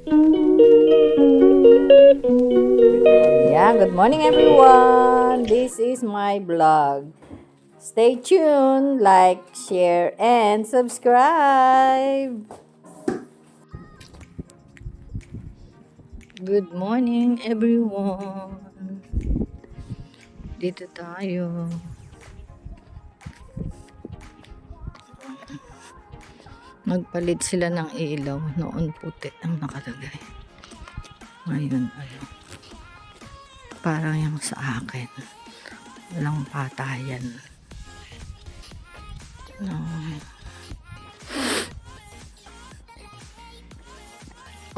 Yeah, good morning everyone. This is my vlog. Stay tuned, like, share, and subscribe. Good morning everyone. Dito tayo. Nagpalit sila ng ilaw. Noon puti ang nakalagay. Ngayon ano. Parang yung sa akin. Walang patayan. No.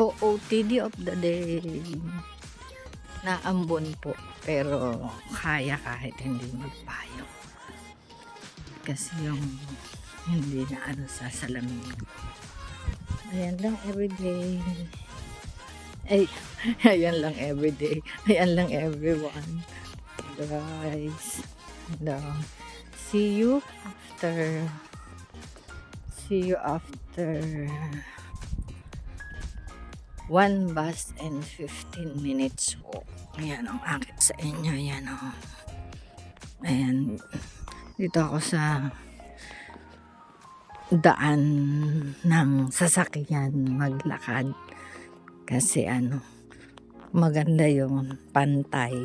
OOTD of the day. Naambon po. Pero kaya kahit hindi magpayo. Kasi yung hindi na ano sa salamin ko. Ayan lang everyday. Ay, ayan lang everyday. Ayan lang everyone. Guys. Hello. See you after 1 bus and 15 minutes po. Ayan ang akit sa inyo. Ayan o. Ayan. Dito ako sa daan ng sasakyan maglakad. Kasi ano, maganda yung pantay.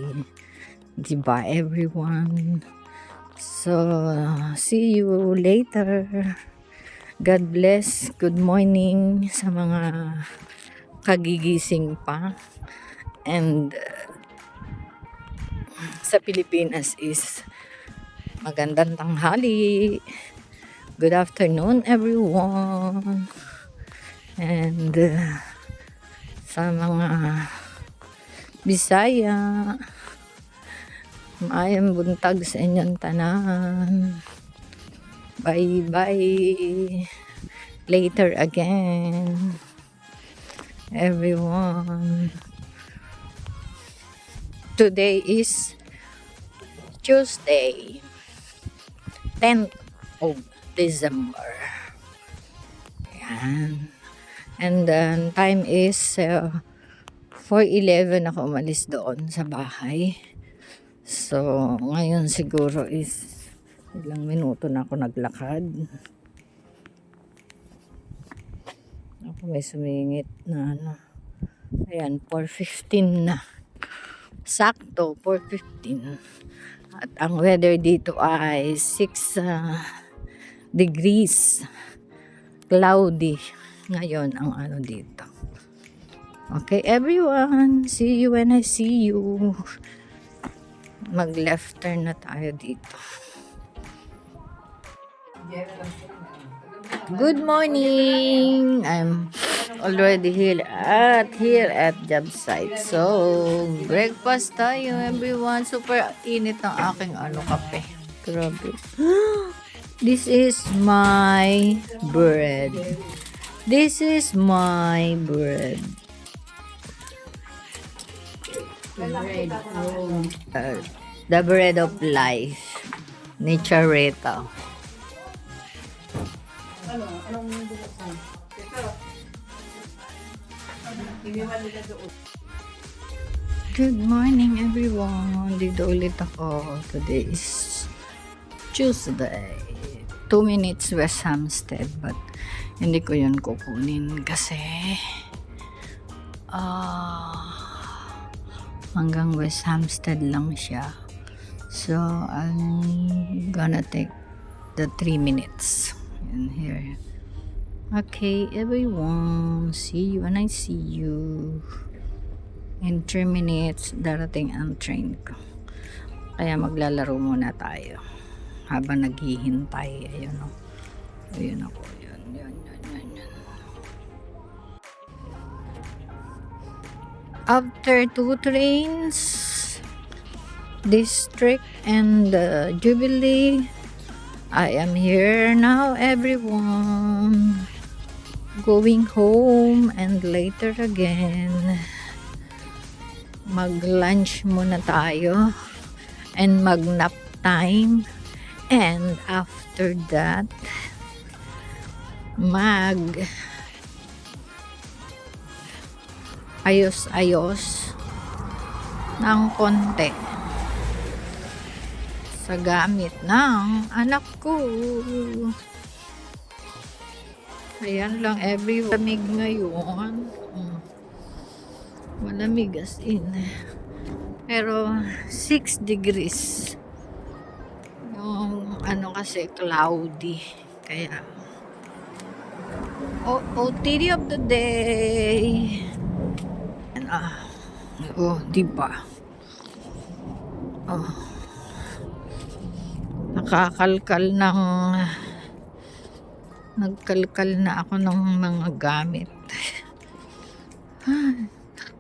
Diba everyone? So, see you later. God bless. Good morning sa mga kagigising pa. And sa Pilipinas is magandang tanghali. Good afternoon everyone. And sa mga Bisaya, maayong buntag sa inyong tanan. Bye bye. Later again. Everyone. Today is Tuesday, 10th of December. Yan. And then time is 4:11 ako umalis doon sa bahay. So, ngayon siguro is ilang minuto na ako naglakad. Ako may sumingit na ano. Ayan, 4:15 na. Sakto, 4:15. At ang weather dito ay 6 degrees. Cloudy. Ngayon ang ano dito. Okay, everyone. See you when I see you. Mag-left turn na tayo dito. Good morning. I'm already here at job site. So, breakfast tayo everyone. Super init ng aking kape. Grabe. This is my bread. This is my bread. The bread of life. Natureta. Good morning everyone. Dito ulit ako. Today is Tuesday. 2 minutes West Hampstead, but hindi ko yun kukunin kasi hanggang West Hampstead lang siya. So I'm gonna take the 3 minutes in here. Okay everyone, see you when I see you. In 3 minutes darating ang train ko, kaya maglalaro muna tayo habang naghihintay. Ayun o. Ayun ako. Yun. After 2 trains, District and Jubilee, I am here now everyone. Going home and later again. Mag-lunch muna tayo and mag-nap time. And after that, ayos-ayos ng konti sa gamit ng anak ko. Ayan lang, lamig ngayon. Malamig as in. Pero 6 degrees. Yung ano kasi cloudy. Kaya OOTD of the day. Ayan, diba? Nakakalkal ng nagkalkal na ako ng mga gamit.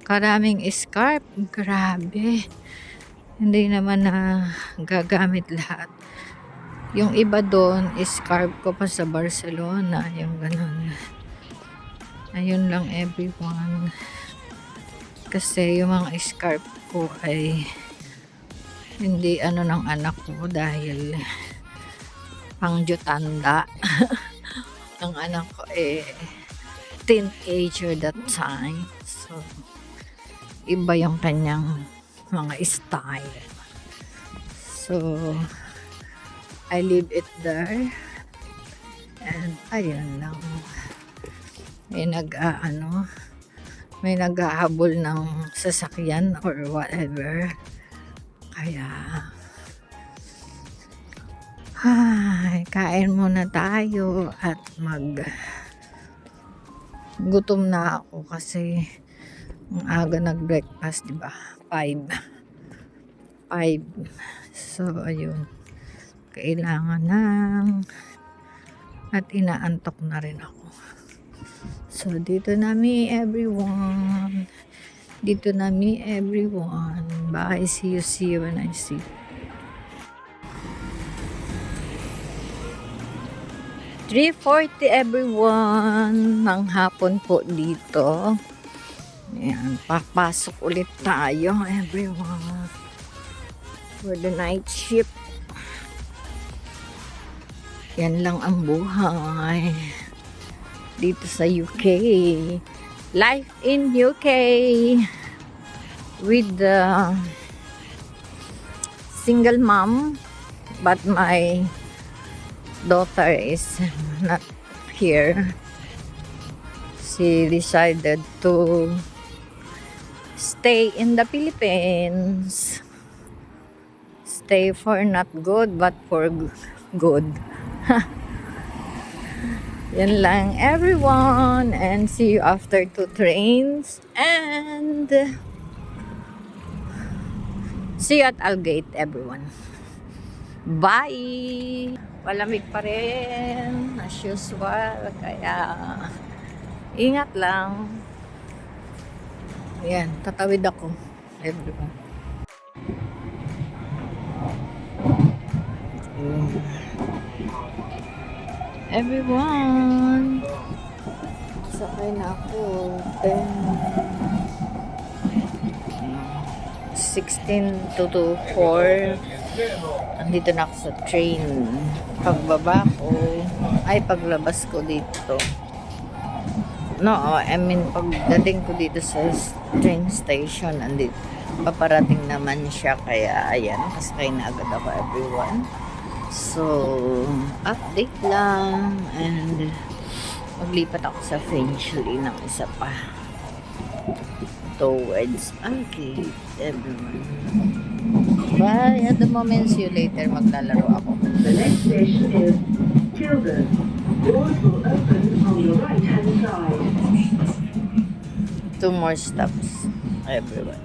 Karaming scarf, grabe. Hindi naman na gagamit lahat. Yung iba doon, scarf ko pa sa Barcelona, yung ganun. Ayun lang everyone. Kasi yung mga scarf ko ay hindi ano ng anak ko dahil pangjutanda. Ang anak ko teenager that time. So, iba yung kanyang mga style. So, I leave it there. And ayun lang. May may naghahabol ng sasakyan or whatever. Kaya kain muna tayo at gutom na ako kasi ang aga nag-breakfast, diba? 5. So, ayun. Kailangan at inaantok na rin ako. So, dito na me everyone. Bye. See you when I see you. 3:40 everyone. Ng hapon po dito. Ayan, papasok ulit tayo everyone. For the night shift. Yan lang ang buhay. Dito sa UK. Life in UK. With the single mom. But my daughter is not here. She decided to stay in the Philippines. Stay for not good but for good. Yan lang everyone, and see you after 2 trains, and see you at Algate everyone. Bye! Malamig pa rin as usual, kaya ingat lang. Ayan, tatawid ako everyone. Everyone, sakay na ako 16 to 4. Andito na ako sa train. Pagbaba ko paglabas ko dito, pagdating ko dito sa train station, andito paparating naman siya, kaya ayan, kasakay na agad ako everyone. So, update lang, and maglipat ako sa Finchley ng isa pa towards Algate everyone. Bye! At the moment, see you later. Maglalaro ako. The next station is Tilburg. Doors will open on your right hand side. 2 more stops everyone.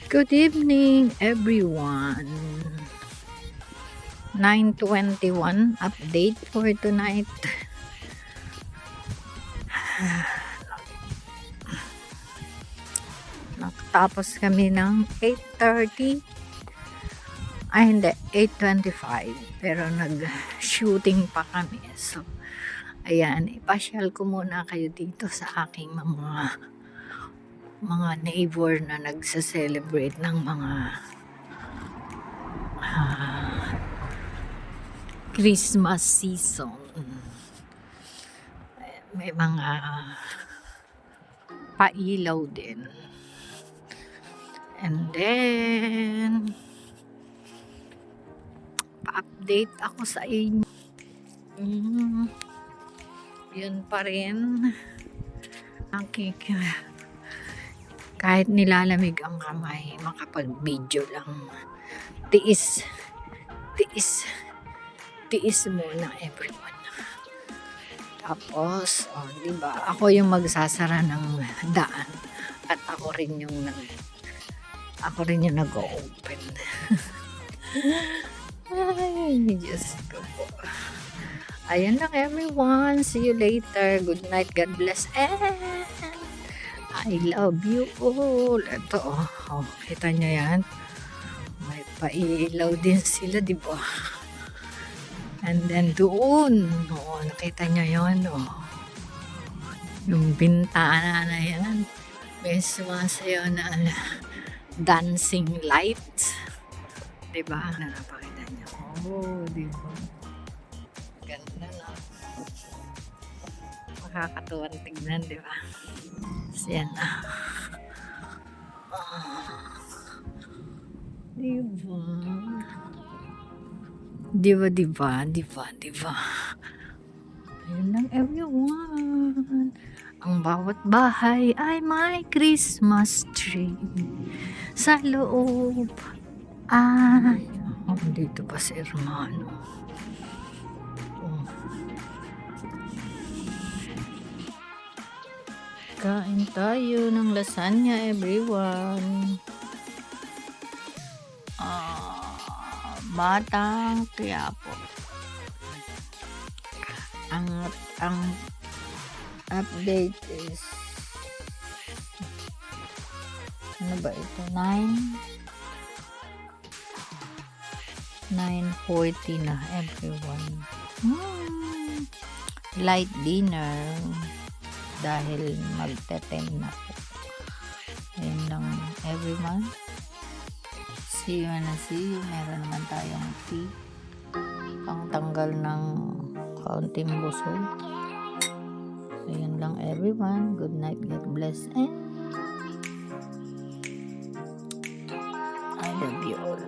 Good evening, everyone. 9:21 update for tonight. Nakatapos kami ng 8:30. Ay, hindi. 8:25. Pero nag-shooting pa kami. So, ayan. Ipasyal ko muna kayo dito sa aking mga neighbor na nagsa-celebrate ng mga Christmas season. May mga pailaw din. And then, pa-update ako sa inyo. Yun pa rin. Kahit nilalamig ang kamay, makapag-video lang. Tiis muna, everyone. Tapos, diba, ako yung magsasara ng daan at ako rin yung nag-open. Ay, Diyos ko po. Ayan lang, everyone. See you later. Good night. God bless. And I love you all. Ito, kita nyo yan. May pailaw din sila, di ba? And then doon, nakita nyo yun, yung bintana na yan, may sumasayaw na dancing lights. Diba? Napakita nyo. Diba? Ganda na. Makakatuwang tignan, diba? So, yan na. Diba? Ayun lang, everyone. Ang bawat bahay ay may Christmas tree. Sa loob ay... dito pa si Hermano. Kain tayo ng lasagna, everyone. Batang Quiapo. Ang update is ano ba ito? 9:40 na, everyone. Light dinner dahil magte-10 na po. Ayun lang, everyone. See you. Meron naman tayong tea. Pang tanggal ng kaunting busog. So, yun lang, everyone. Good night. God bless. And I love you all.